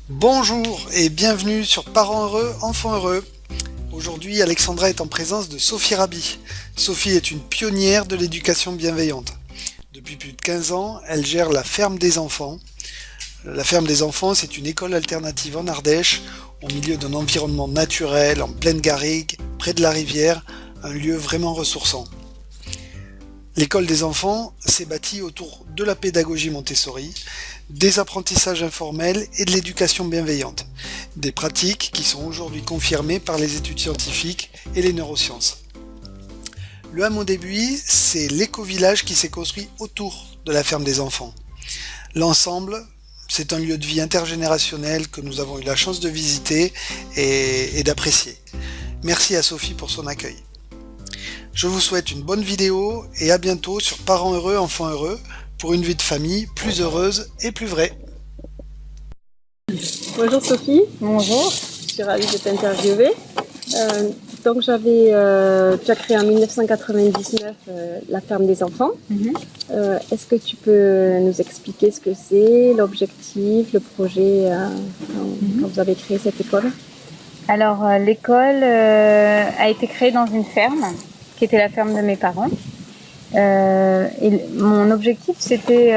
Bonjour et bienvenue sur Parents heureux, enfants heureux. Aujourd'hui, Alexandra est en présence de Sophie Rabi. Sophie est une pionnière de l'éducation bienveillante. Depuis plus de 15 ans, elle gère la ferme des enfants. La ferme des enfants, c'est une école alternative en Ardèche, au milieu d'un environnement naturel, en pleine garrigue, près de la rivière, un lieu vraiment ressourçant. L'école des enfants s'est bâtie autour de la pédagogie Montessori, des apprentissages informels et de l'éducation bienveillante, des pratiques qui sont aujourd'hui confirmées par les études scientifiques et les neurosciences. Le hameau des Buis, c'est l'éco-village qui s'est construit autour de la ferme des enfants. L'ensemble, c'est un lieu de vie intergénérationnel que nous avons eu la chance de visiter et d'apprécier. Merci à Sophie pour son accueil. Je vous souhaite une bonne vidéo et à bientôt sur Parents heureux, enfants heureux pour une vie de famille plus heureuse et plus vraie. Bonjour Sophie. Bonjour. Je suis ravie de t'interviewer. Tu as créé en 1999 la ferme des enfants. Est-ce que tu peux nous expliquer ce que c'est, l'objectif, le projet quand vous avez créé cette école? Alors l'école a été créée dans une ferme qui était la ferme de mes parents. Et mon objectif c'était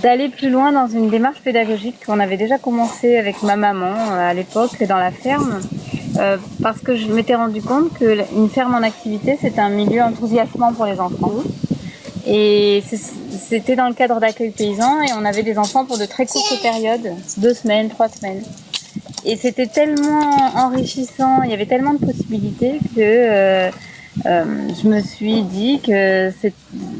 d'aller plus loin dans une démarche pédagogique qu'on avait déjà commencé avec ma maman à l'époque dans la ferme. Parce que je m'étais rendu compte qu'une ferme en activité, c'est un milieu enthousiasmant pour les enfants. Et c'était dans le cadre d'accueil paysan et on avait des enfants pour de très courtes périodes, 2 semaines, 3 semaines. Et c'était tellement enrichissant, il y avait tellement de possibilités que je me suis dit que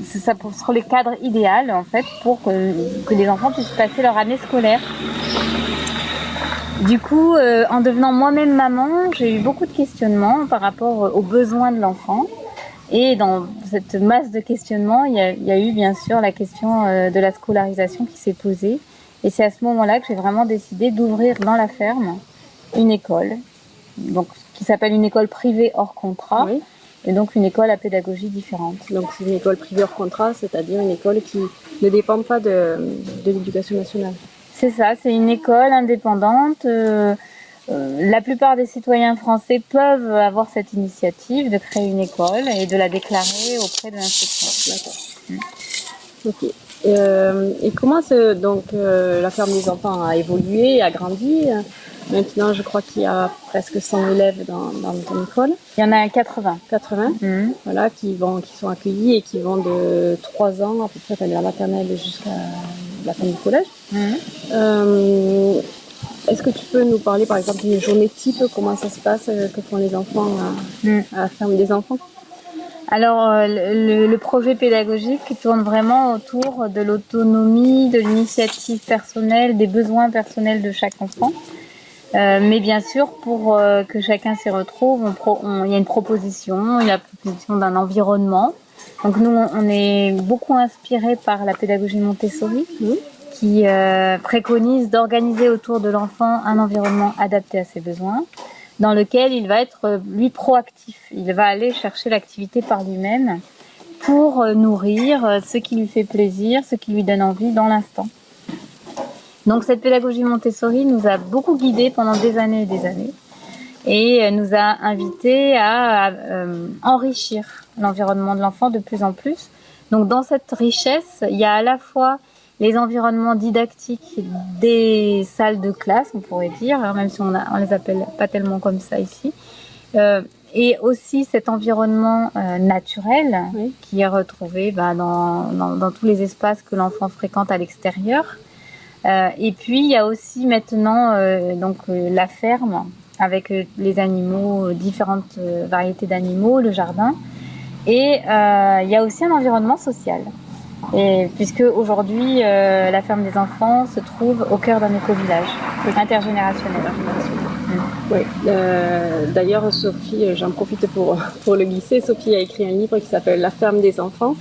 ça serait le cadre idéal en fait pour que les enfants puissent passer leur année scolaire. Du coup, en devenant moi-même maman, j'ai eu beaucoup de questionnements par rapport aux besoins de l'enfant. Et dans cette masse de questionnements, il y a eu bien sûr la question de la scolarisation qui s'est posée. Et c'est à ce moment-là que j'ai vraiment décidé d'ouvrir dans la ferme une école, donc, qui s'appelle une école privée hors contrat, Oui. et donc une école à pédagogie différente. Donc c'est une école privée hors contrat, c'est-à-dire une école qui ne dépend pas de l'éducation nationale. C'est ça, c'est une école indépendante. La plupart des citoyens français peuvent avoir cette initiative de créer une école et de la déclarer auprès de l'inspection. D'accord. Ok. Et comment la ferme des enfants a évolué, a grandi? Maintenant, je crois qu'il y a presque 100 élèves dans ton école. Il y en a 80. 80, voilà, qui sont accueillis et qui vont de 3 ans à peu près de la maternelle jusqu'à la fin du collège. Est-ce que tu peux nous parler par exemple d'une journée type, comment ça se passe, que font les enfants à la ferme des enfants? Alors le projet pédagogique tourne vraiment autour de l'autonomie, de l'initiative personnelle, des besoins personnels de chaque enfant. Mais bien sûr, pour que chacun s'y retrouve, il y a une proposition, il y a la proposition d'un environnement. Donc nous, on est beaucoup inspiré par la pédagogie Montessori, qui préconise d'organiser autour de l'enfant un environnement adapté à ses besoins, dans lequel il va être, lui, proactif. Il va aller chercher l'activité par lui-même pour nourrir ce qui lui fait plaisir, ce qui lui donne envie dans l'instant. Donc cette pédagogie Montessori nous a beaucoup guidés pendant des années et des années et nous a invités à enrichir l'environnement de l'enfant de plus en plus. Donc dans cette richesse, il y a à la fois les environnements didactiques des salles de classe, on pourrait dire, même si on les appelle pas tellement comme ça ici, et aussi cet environnement naturel qui est retrouvé dans tous les espaces que l'enfant fréquente à l'extérieur. Et puis il y a aussi maintenant la ferme avec les animaux, différentes variétés d'animaux, le jardin, et il y a aussi un environnement social. Et puisque aujourd'hui la ferme des enfants se trouve au cœur d'un éco-village intergénérationnel. Oui. D'ailleurs, Sophie, j'en profite pour le glisser. Sophie a écrit un livre qui s'appelle La ferme des enfants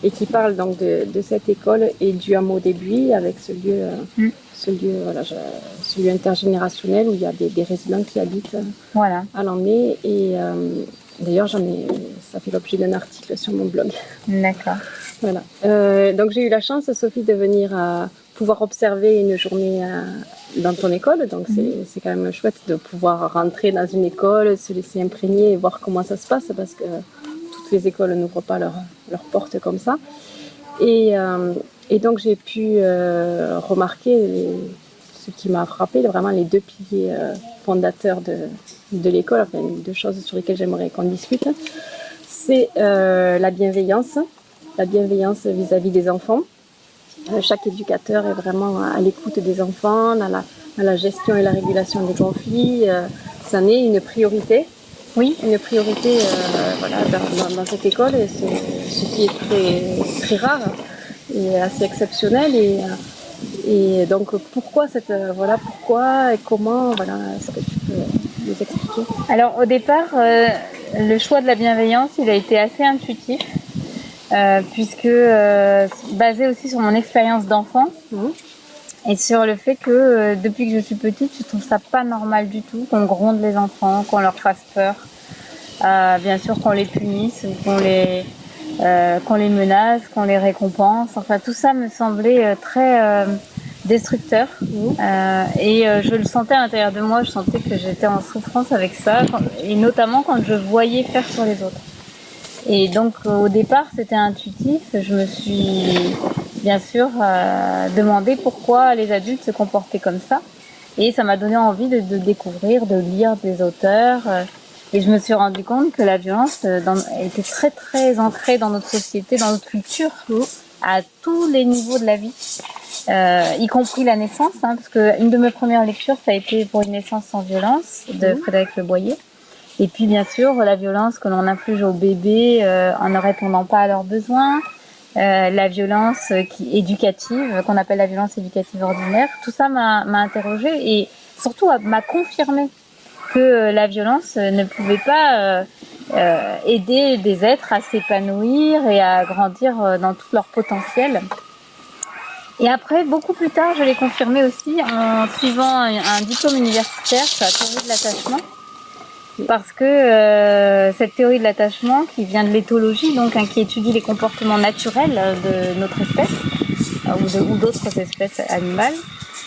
et qui parle donc de cette école et du hameau des Buis avec ce lieu intergénérationnel où il y a des résidents qui habitent à l'année. Et d'ailleurs, ça fait l'objet d'un article sur mon blog. D'accord. Voilà. Donc j'ai eu la chance, Sophie, de venir pouvoir observer une journée dans ton école. Donc c'est quand même chouette de pouvoir rentrer dans une école, se laisser imprégner et voir comment ça se passe, parce que toutes les écoles n'ouvrent pas leurs portes comme ça. Et donc j'ai pu remarquer ce qui m'a frappé, vraiment les deux piliers fondateurs de l'école, enfin deux choses sur lesquelles j'aimerais qu'on discute. C'est la bienveillance vis-à-vis des enfants. Chaque éducateur est vraiment à l'écoute des enfants, dans la gestion et la régulation des conflits. Ça en est une priorité. Oui, une priorité voilà, dans cette école, et ce qui est très, très rare et assez exceptionnel. Et donc pourquoi pourquoi et comment, voilà, est-ce que tu peux nous expliquer? Alors au départ, le choix de la bienveillance, il a été assez intuitif, puisque basé aussi sur mon expérience d'enfant et sur le fait que depuis que je suis petite, je trouve ça pas normal du tout qu'on gronde les enfants, qu'on leur fasse peur, bien sûr qu'on les punisse, qu'on les menace, qu'on les récompense. Enfin tout ça me semblait très destructeur, et je le sentais à l'intérieur de moi. Je sentais que j'étais en souffrance avec ça, et notamment quand je voyais faire sur les autres. Et donc au départ c'était intuitif. Je me suis bien sûr demandé pourquoi les adultes se comportaient comme ça, et ça m'a donné envie de découvrir, de lire des auteurs, et je me suis rendu compte que la violence était très très ancrée dans notre société, dans notre culture, à tous les niveaux de la vie, y compris la naissance, parce que une de mes premières lectures ça a été Pour une naissance sans violence de Frédéric Le Boyer. Et puis bien sûr la violence que l'on inflige aux bébés en ne répondant pas à leurs besoins, la violence éducative qu'on appelle la violence éducative ordinaire. Tout ça m'a interrogée, et surtout m'a confirmé que la violence ne pouvait pas aider des êtres à s'épanouir et à grandir dans tout leur potentiel. Et après, beaucoup plus tard, je l'ai confirmé aussi en suivant un diplôme universitaire sur la théorie de l'attachement. Parce que cette théorie de l'attachement, qui vient de l'éthologie, donc qui étudie les comportements naturels de notre espèce ou d'autres espèces animales,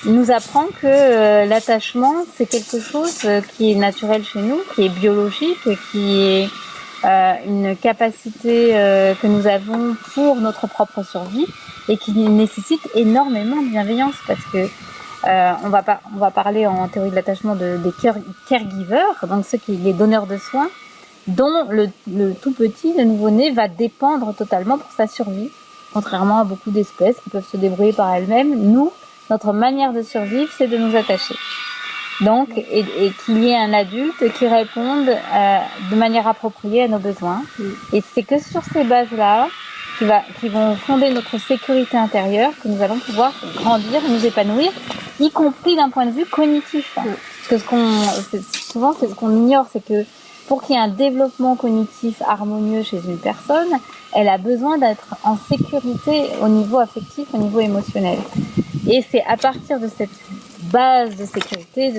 nous apprend que l'attachement, c'est quelque chose qui est naturel chez nous, qui est biologique, qui est une capacité que nous avons pour notre propre survie, et qui nécessite énormément de bienveillance, parce que on va parler en théorie de l'attachement des caregivers, donc les donneurs de soins, dont le tout petit, le nouveau-né, va dépendre totalement pour sa survie, contrairement à beaucoup d'espèces qui peuvent se débrouiller par elles-mêmes. Nous, notre manière de survivre, c'est de nous attacher. Donc, et qu'il y ait un adulte qui réponde de manière appropriée à nos besoins. Et c'est que sur ces bases-là, qui vont fonder notre sécurité intérieure, que nous allons pouvoir grandir, nous épanouir, y compris d'un point de vue cognitif. Parce que souvent, c'est ce qu'on ignore, c'est que pour qu'il y ait un développement cognitif harmonieux chez une personne, elle a besoin d'être en sécurité au niveau affectif, au niveau émotionnel. Et c'est à partir de cette base de sécurité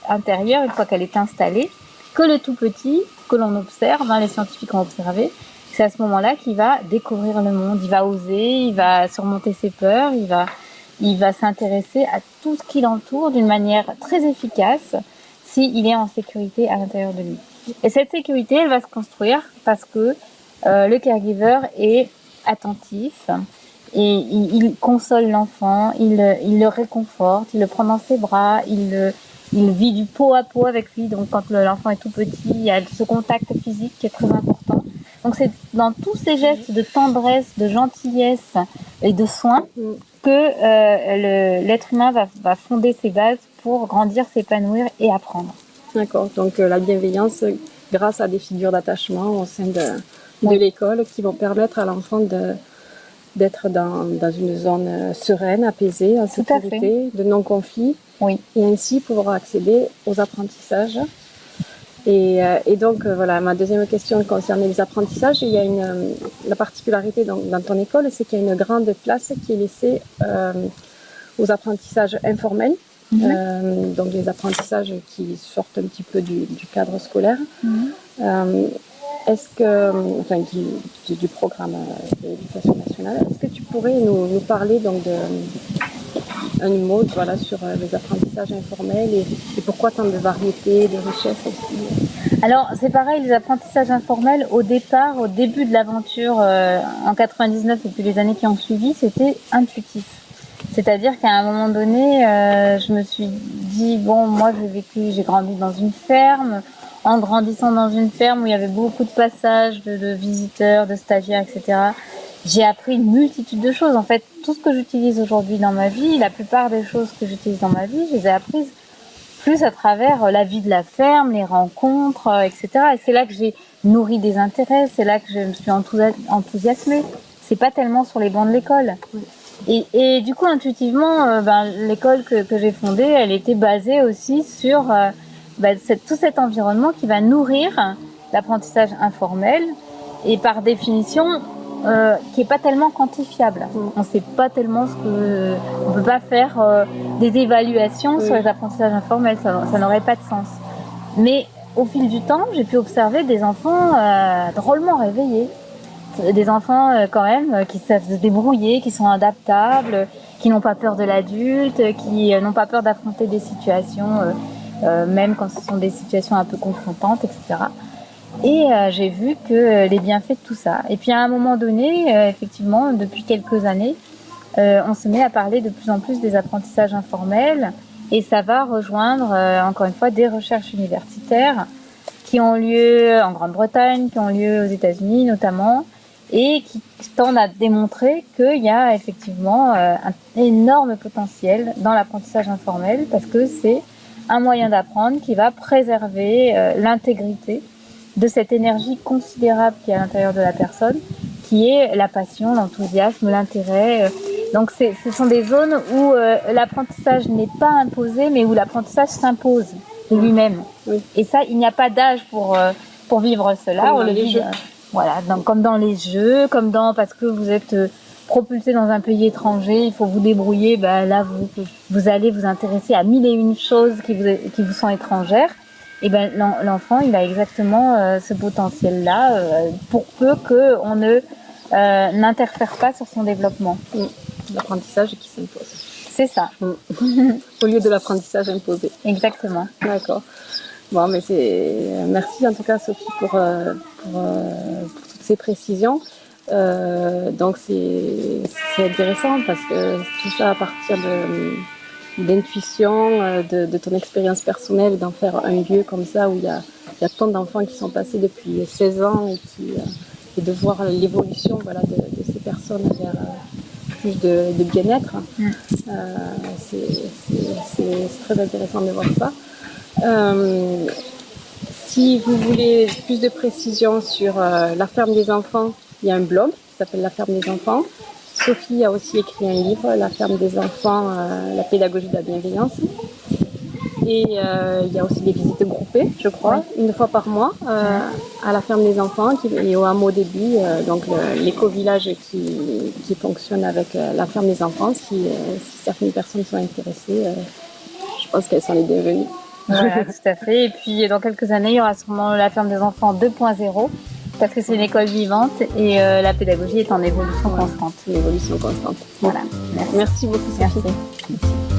intérieure, une fois qu'elle est installée, que le tout petit, que l'on observe, les scientifiques ont observé, c'est à ce moment-là qu'il va découvrir le monde, il va oser, il va surmonter ses peurs, il va s'intéresser à tout ce qui l'entoure d'une manière très efficace s'il est en sécurité à l'intérieur de lui. Et cette sécurité, elle va se construire parce que le caregiver est attentif, et il console l'enfant, il le réconforte, il le prend dans ses bras, il vit du pot à pot avec lui. Donc quand l'enfant est tout petit, il y a ce contact physique qui est très important. Donc c'est dans tous ces gestes de tendresse, de gentillesse et de soin que l'être humain va fonder ses bases pour grandir, s'épanouir et apprendre. D'accord, donc la bienveillance grâce à des figures d'attachement au sein de l'école qui vont permettre à l'enfant d'être dans une zone sereine, apaisée, en sécurité, de non-conflit, et ainsi pouvoir accéder aux apprentissages. Et donc voilà, ma deuxième question concernait les apprentissages. Il y a la particularité dans ton école, c'est qu'il y a une grande place qui est laissée aux apprentissages informels, donc les apprentissages qui sortent un petit peu du cadre scolaire. Est-ce que, enfin, du programme de l'éducation nationale, est-ce que tu pourrais nous parler donc un mot voilà, sur les apprentissages informels et pourquoi tant de variété, de richesse aussi. Alors c'est pareil, les apprentissages informels au départ, au début de l'aventure en 99 et puis les années qui ont suivi, c'était intuitif. C'est-à-dire qu'à un moment donné, je me suis dit, bon, moi j'ai grandi dans une ferme. En grandissant dans une ferme où il y avait beaucoup de passages de visiteurs, de stagiaires, etc., j'ai appris une multitude de choses. En fait, tout ce que j'utilise aujourd'hui dans ma vie, la plupart des choses que j'utilise dans ma vie, je les ai apprises plus à travers la vie de la ferme, les rencontres, etc. Et c'est là que j'ai nourri des intérêts, c'est là que je me suis enthousiasmée. C'est pas tellement sur les bancs de l'école. Et du coup, intuitivement, l'école que j'ai fondée, elle était basée aussi sur tout cet environnement qui va nourrir l'apprentissage informel et par définition qui est pas tellement quantifiable. On sait pas tellement on peut pas faire des évaluations sur les apprentissages informels, ça n'aurait pas de sens. Mais au fil du temps, j'ai pu observer des enfants drôlement réveillés. Des enfants quand même qui savent se débrouiller, qui sont adaptables, qui n'ont pas peur de l'adulte, qui n'ont pas peur d'affronter des situations, même quand ce sont des situations un peu confrontantes, etc. Et j'ai vu que les bienfaits de tout ça. Et puis à un moment donné, effectivement, depuis quelques années, on se met à parler de plus en plus des apprentissages informels et ça va rejoindre, encore une fois, des recherches universitaires qui ont lieu en Grande-Bretagne, qui ont lieu aux États-Unis notamment, et qui tendent à démontrer qu'il y a effectivement un énorme potentiel dans l'apprentissage informel parce que c'est un moyen d'apprendre qui va préserver l'intégrité de cette énergie considérable qui est à l'intérieur de la personne, qui est la passion, l'enthousiasme, l'intérêt. Donc ce sont des zones où l'apprentissage n'est pas imposé, mais où l'apprentissage s'impose de lui-même. Oui. Et ça, il n'y a pas d'âge pour vivre cela. On le vit. Voilà, comme dans les jeux, parce que vous êtes propulsé dans un pays étranger, il faut vous débrouiller, là vous allez vous intéresser à mille et une choses qui vous sont étrangères. Et l'enfant, il a exactement ce potentiel-là, pour peu qu'on n'interfère pas sur son développement. L'apprentissage qui s'impose. C'est ça. Au lieu de l'apprentissage imposé. Exactement. D'accord. Bon, mais merci en tout cas Sophie pour toutes ces précisions. Donc c'est intéressant parce que tout ça à partir d'intuition, de ton expérience personnelle, d'en faire un lieu comme ça où il y a tant d'enfants qui sont passés depuis 16 ans et de voir l'évolution de ces personnes vers plus de bien-être. C'est très intéressant de voir ça. Si vous voulez plus de précisions sur la ferme des enfants, il y a un blog qui s'appelle La ferme des enfants. Sophie a aussi écrit un livre, La ferme des enfants, la pédagogie de la bienveillance. Et il y a aussi des visites groupées, je crois, une fois par mois à la ferme des enfants et au hameau début, donc l'éco-village qui fonctionne avec la ferme des enfants. Si certaines personnes sont intéressées, je pense qu'elles sont les bienvenues. Voilà, tout à fait. Et puis dans quelques années, il y aura sûrement la ferme des enfants 2.0 parce que c'est une école vivante et la pédagogie est en évolution constante. Une évolution constante. Voilà. Merci beaucoup Sophie. Merci.